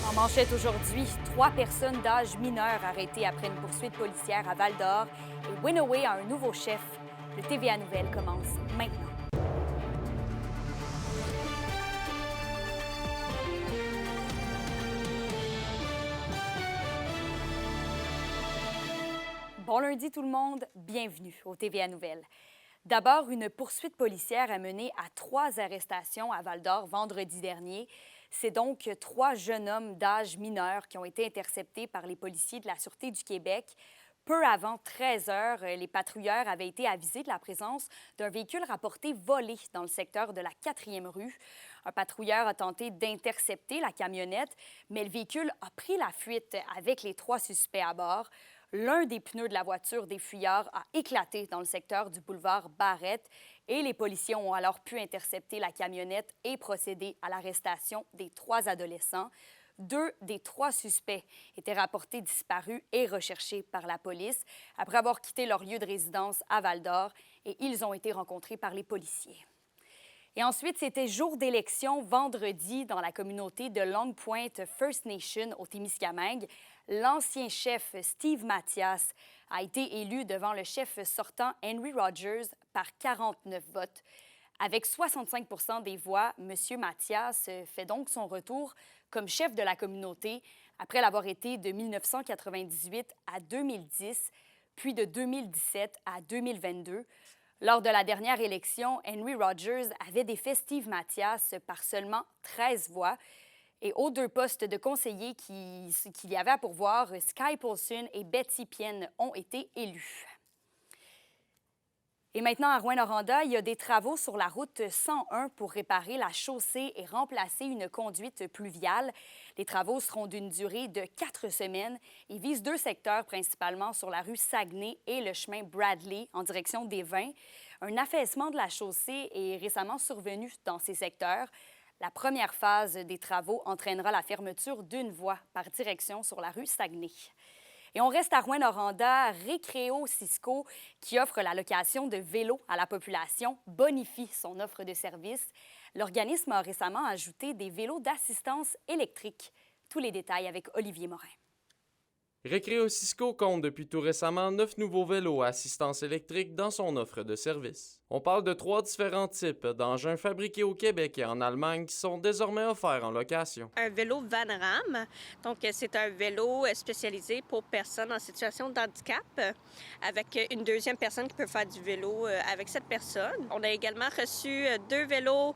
En manchette aujourd'hui, 3 personnes d'âge mineur arrêtées après une poursuite policière à Val-d'Or et Winaway a un nouveau chef. Le TVA Nouvelles commence maintenant. Bon lundi tout le monde, bienvenue au TVA Nouvelles. D'abord, une poursuite policière a mené à 3 arrestations à Val-d'Or vendredi dernier. C'est donc 3 jeunes hommes d'âge mineur qui ont été interceptés par les policiers de la Sûreté du Québec. Peu avant 13 heures, les patrouilleurs avaient été avisés de la présence d'un véhicule rapporté volé dans le secteur de la 4e rue. Un patrouilleur a tenté d'intercepter la camionnette, mais le véhicule a pris la fuite avec les 3 suspects à bord. L'un des pneus de la voiture des fuyards a éclaté dans le secteur du boulevard Barrette et les policiers ont alors pu intercepter la camionnette et procéder à l'arrestation des 3 adolescents. 2 des 3 suspects étaient rapportés disparus et recherchés par la police après avoir quitté leur lieu de résidence à Val-d'Or et ils ont été rencontrés par les policiers. Et ensuite, c'était jour d'élection vendredi dans la communauté de Long Point First Nation au Témiscamingue. L'ancien chef Steve Mathias a été élu devant le chef sortant Henry Rogers par 49 votes. Avec 65 des voix, M. Mathias fait donc son retour comme chef de la communauté après l'avoir été de 1998 à 2010, puis de 2017 à 2022. Lors de la dernière élection, Henry Rogers avait défait Steve Mathias par seulement 13 voix. Et aux 2 postes de conseillers qu'il y avait à pourvoir, Sky Paulson et Betsy Pienne ont été élus. Et maintenant, à Rouyn-Noranda, il y a des travaux sur la route 101 pour réparer la chaussée et remplacer une conduite pluviale. Les travaux seront d'une durée de 4 semaines et visent 2 secteurs, principalement sur la rue Saguenay et le chemin Bradley en direction des Vins. Un affaissement de la chaussée est récemment survenu dans ces secteurs. La première phase des travaux entraînera la fermeture d'une voie par direction sur la rue Saguenay. Et on reste à Rouyn-Noranda. Récréo Cisco, qui offre la location de vélos à la population, bonifie son offre de service. L'organisme a récemment ajouté des vélos d'assistance électrique. Tous les détails avec Olivier Morin. Récréo Cisco compte depuis tout récemment 9 nouveaux vélos à assistance électrique dans son offre de service. On parle de 3 différents types d'engins fabriqués au Québec et en Allemagne qui sont désormais offerts en location. Un vélo Vanram, donc c'est un vélo spécialisé pour personnes en situation de handicap avec une deuxième personne qui peut faire du vélo avec cette personne. On a également reçu 2 vélos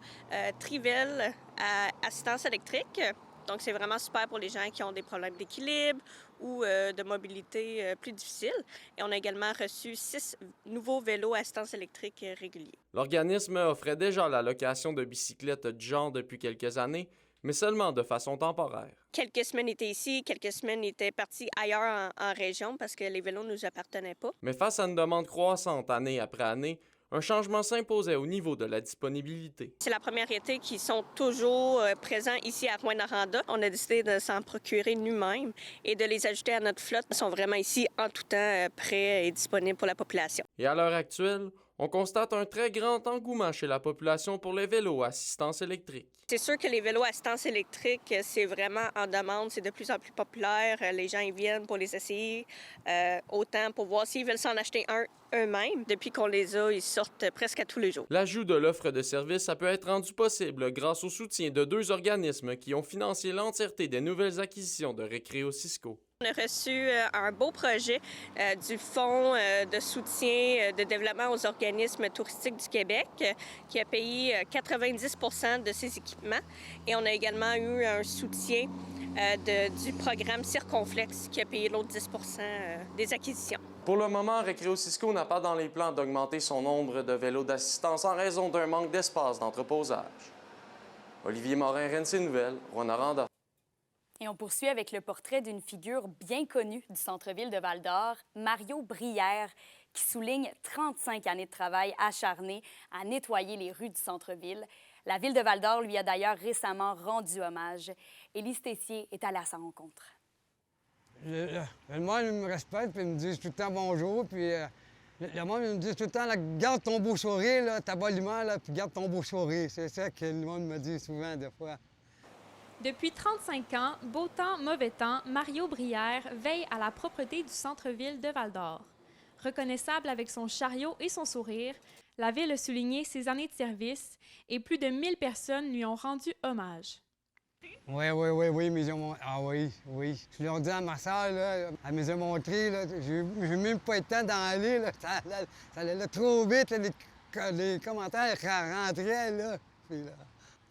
Trivel à assistance électrique. Donc, c'est vraiment super pour les gens qui ont des problèmes d'équilibre ou de mobilité plus difficile. Et on a également reçu 6 nouveaux vélos à assistance électrique réguliers. L'organisme offrait déjà la location de bicyclettes du genre depuis quelques années, mais seulement de façon temporaire. Quelques semaines étaient ici, quelques semaines étaient partis ailleurs en région parce que les vélos ne nous appartenaient pas. Mais face à une demande croissante année après année, un changement s'imposait au niveau de la disponibilité. C'est la première été qu'ils sont toujours présents ici à Rouyn-Noranda. On a décidé de s'en procurer nous-mêmes et de les ajouter à notre flotte. Ils sont vraiment ici en tout temps prêts et disponibles pour la population. Et à l'heure actuelle, on constate un très grand engouement chez la population pour les vélos à assistance électrique. C'est sûr que les vélos à assistance électrique, c'est vraiment en demande. C'est de plus en plus populaire. Les gens ils viennent pour les essayer, autant pour voir s'ils veulent s'en acheter un eux-mêmes. Depuis qu'on les a, ils sortent presque à tous les jours. L'ajout de l'offre de service ça peut être rendu possible grâce au soutien de 2 organismes qui ont financé l'entièreté des nouvelles acquisitions de Récréo Cisco. On a reçu un beau projet du Fonds de soutien de développement aux organismes touristiques du Québec qui a payé 90 de ses équipements. Et on a également eu un soutien du programme Circonflex qui a payé l'autre 10 des acquisitions. Pour le moment, Récréo Cisco n'a pas dans les plans d'augmenter son nombre de vélos d'assistance en raison d'un manque d'espace d'entreposage. Olivier Morin, RNC Nouvelles, Rouyn-Noranda. Et on poursuit avec le portrait d'une figure bien connue du centre-ville de Val-d'Or, Mario Brière, qui souligne 35 années de travail acharné à nettoyer les rues du centre-ville. La ville de Val-d'Or lui a d'ailleurs récemment rendu hommage. Élise Tessier est allée à sa rencontre. Le monde me respecte, puis ils me disent tout le temps bonjour, puis le monde me dit tout le temps, là, garde ton beau sourire, là, ta bonne humeur, là, puis garde ton beau sourire. C'est ça que le monde me dit souvent, des fois. Depuis 35 ans, beau temps, mauvais temps, Mario Brière veille à la propreté du centre-ville de Val-d'Or. Reconnaissable avec son chariot et son sourire, la ville a souligné ses années de service et plus de 1000 personnes lui ont rendu hommage. Oui, mais ils ont... Ah oui. Je leur dis à ma soeur, là, elle me les a montrés, là, j'ai même pas eu le temps d'en aller, là. Ça allait trop vite, là, les commentaires rentraient, là. Puis, là.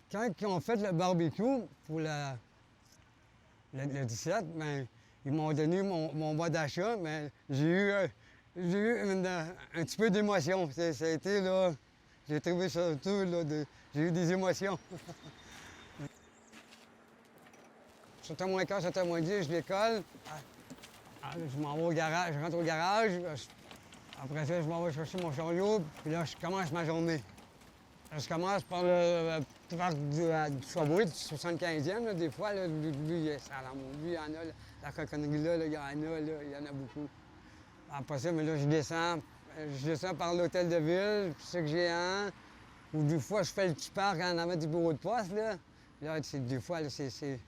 Quand ils ont fait le barbecue pour le 17, bien, ils m'ont donné mon bas d'achat, mais j'ai eu un petit peu d'émotion. Ça a été, là, j'ai trouvé ça tout, là, j'ai eu des émotions. 7h moins 15, 7h moins 10, je décolle. Je m'en vais au garage, je rentre au garage. Après ça, je m'en vais chercher mon chariot, puis là, je commence ma journée. Je commence par le parc du Subway, du 75e, là, des fois. Là, lui, il y en a. La coconnerie là, il y en a, il y en a beaucoup. Après ça, mais là, je descends par l'hôtel de ville, puis c'est que j'ai un. Ou des fois, je fais le petit parc en avant du bureau de poste, là. Là, des fois, là, c'est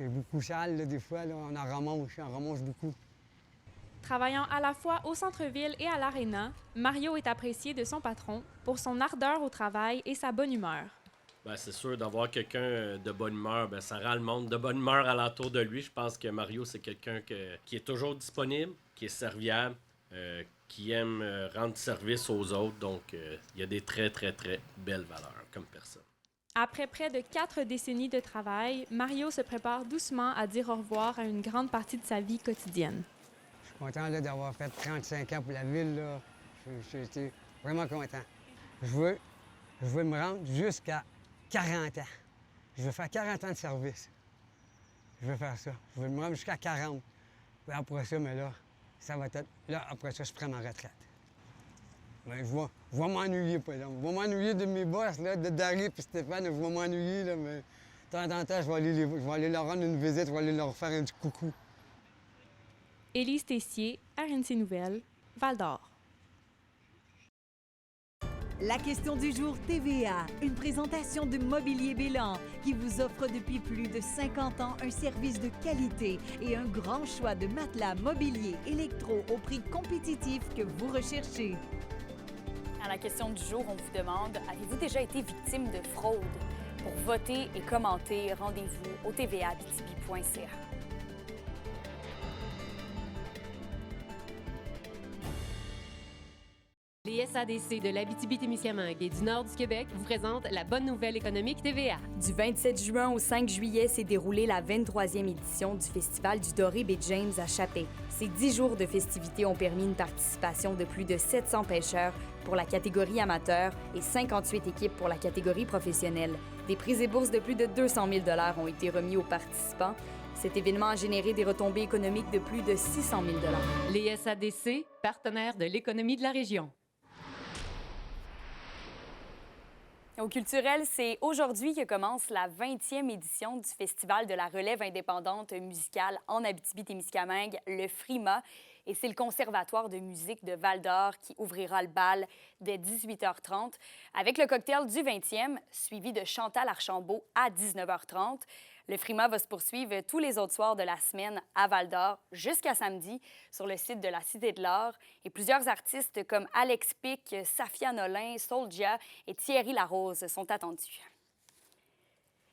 beaucoup sale, là, des fois, là, on en ramasse beaucoup. Travaillant à la fois au centre-ville et à l'aréna, Mario est apprécié de son patron pour son ardeur au travail et sa bonne humeur. Bien, c'est sûr, d'avoir quelqu'un de bonne humeur, bien, ça rend le monde de bonne humeur alentour de lui. Je pense que Mario, c'est quelqu'un qui est toujours disponible, qui est serviable, qui aime rendre service aux autres. Donc, il y a des très, très, très belles valeurs comme personne. Après près de 4 décennies de travail, Mario se prépare doucement à dire au revoir à une grande partie de sa vie quotidienne. Je suis content là, d'avoir fait 35 ans pour la ville. Là. J'ai été vraiment content. Je veux me rendre jusqu'à 40 ans. Je veux faire 40 ans de service. Je veux faire ça. Je veux me rendre jusqu'à 40. Puis après ça, mais là, ça va être... Là, après ça, je prends ma retraite. Mais je vais m'ennuyer, par exemple. Je vais m'ennuyer de mes boss, là, de Dari et Stéphane. Je vais m'ennuyer, là, mais de temps en temps, je vais aller leur rendre une visite, je vais aller leur faire un petit coucou. Élise Tessier, RNC Nouvelles, Val-d'Or. La question du jour TVA, une présentation de Mobilier Bélan qui vous offre depuis plus de 50 ans un service de qualité et un grand choix de matelas, mobilier, électro au prix compétitif que vous recherchez. À la question du jour, on vous demande, avez-vous déjà été victime de fraude? Pour voter et commenter, rendez-vous au tvaabitibi.ca. Les SADC de l'Abitibi-Témiscamingue et du nord du Québec vous présentent la bonne nouvelle économique TVA. Du 27 juin au 5 juillet s'est déroulée la 23e édition du Festival du Doré Baie James à Chapey. Ces 10 jours de festivités ont permis une participation de plus de 700 pêcheurs pour la catégorie amateur et 58 équipes pour la catégorie professionnelle. Des prix et bourses de plus de 200 000 $ ont été remis aux participants. Cet événement a généré des retombées économiques de plus de 600 000 $. Les SADC, partenaires de l'économie de la région. Au culturel, c'est aujourd'hui que commence la 20e édition du Festival de la relève indépendante musicale en Abitibi-Témiscamingue, le FRIMA. Et c'est le Conservatoire de musique de Val-d'Or qui ouvrira le bal dès 18h30 avec le cocktail du 20e, suivi de Chantal Archambault à 19h30. Le FRIMA va se poursuivre tous les autres soirs de la semaine à Val-d'Or jusqu'à samedi sur le site de la Cité de l'Art. Et plusieurs artistes comme Alex Pic, Safia Nolin, Soulja et Thierry Larose sont attendus.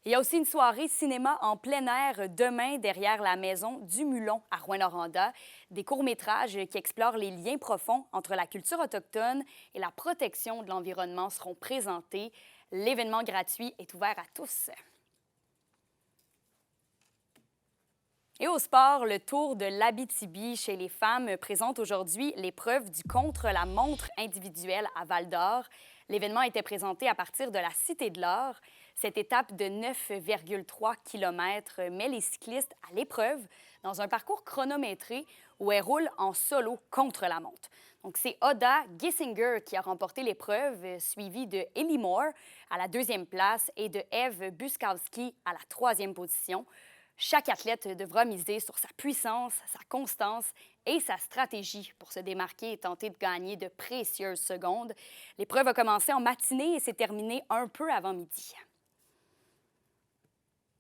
Il y a aussi une soirée cinéma en plein air demain derrière la maison du Mulon à Rouyn-Noranda. Des courts-métrages qui explorent les liens profonds entre la culture autochtone et la protection de l'environnement seront présentés. L'événement gratuit est ouvert à tous. Et au sport, le Tour de l'Abitibi chez les femmes présente aujourd'hui l'épreuve du contre-la-montre individuelle à Val-d'Or. L'événement était présenté à partir de la Cité de l'Art. Cette étape de 9,3 km met les cyclistes à l'épreuve dans un parcours chronométré où elles roulent en solo contre la montre. Donc, c'est Oda Gissinger qui a remporté l'épreuve, suivie de Ellie Moore à la 2e place et de Eve Buskowski à la 3e position. Chaque athlète devra miser sur sa puissance, sa constance et sa stratégie pour se démarquer et tenter de gagner de précieuses secondes. L'épreuve a commencé en matinée et s'est terminée un peu avant midi.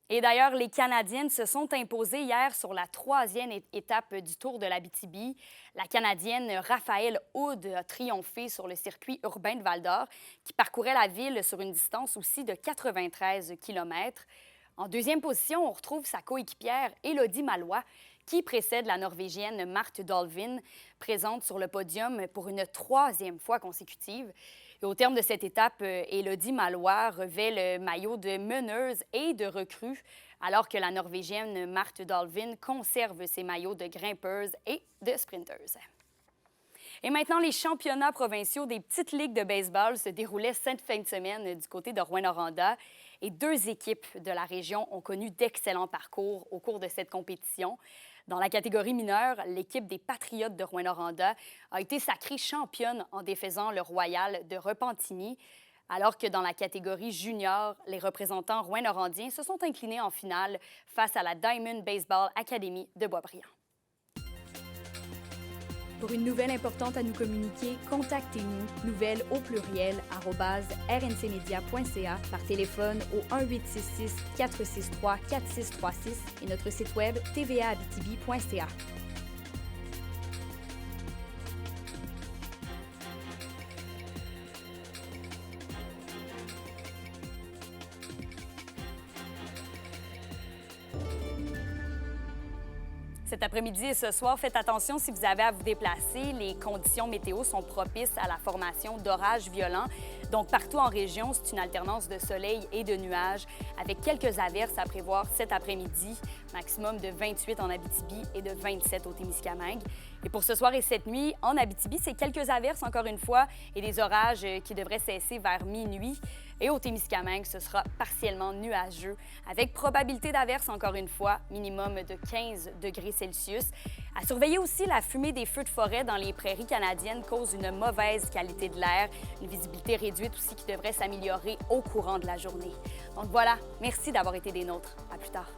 Et d'ailleurs, les Canadiennes se sont imposées hier sur la 3e étape du Tour de l'Abitibi. La Canadienne Raphaël Houde a triomphé sur le circuit urbain de Val-d'Or, qui parcourait la ville sur une distance aussi de 93 km. En 2e position, on retrouve sa coéquipière Élodie Malois, qui précède la Norvégienne Marte Dolvin, présente sur le podium pour une 3e fois consécutive. Et au terme de cette étape, Élodie Malois revêt le maillot de meneuse et de recrue, alors que la Norvégienne Marte Dolvin conserve ses maillots de grimpeuse et de sprinteuse. Et maintenant, les championnats provinciaux des petites ligues de baseball se déroulaient cette fin de semaine du côté de Rouyn-Noranda. Et 2 équipes de la région ont connu d'excellents parcours au cours de cette compétition. Dans la catégorie mineure, l'équipe des Patriotes de Rouyn-Noranda a été sacrée championne en défaisant le Royal de Repentigny, alors que dans la catégorie junior, les représentants rouyn-norandiens se sont inclinés en finale face à la Diamond Baseball Academy de Boisbriand. Pour une nouvelle importante à nous communiquer, contactez-nous, nouvelles au pluriel @rncmedia.ca, par téléphone au 1-866-463-4636 et notre site web tvaabitibi.ca. Cet après-midi et ce soir, faites attention si vous avez à vous déplacer. Les conditions météo sont propices à la formation d'orages violents. Donc, partout en région, c'est une alternance de soleil et de nuages, avec quelques averses à prévoir cet après-midi, maximum de 28 en Abitibi et de 27 au Témiscamingue. Et pour ce soir et cette nuit, en Abitibi, c'est quelques averses encore une fois et des orages qui devraient cesser vers minuit. Et au Témiscamingue, ce sera partiellement nuageux, avec probabilité d'averses encore une fois, minimum de 15 degrés Celsius. À surveiller aussi, la fumée des feux de forêt dans les prairies canadiennes cause une mauvaise qualité de l'air, une visibilité réduite aussi qui devrait s'améliorer au courant de la journée. Donc voilà, merci d'avoir été des nôtres. À plus tard.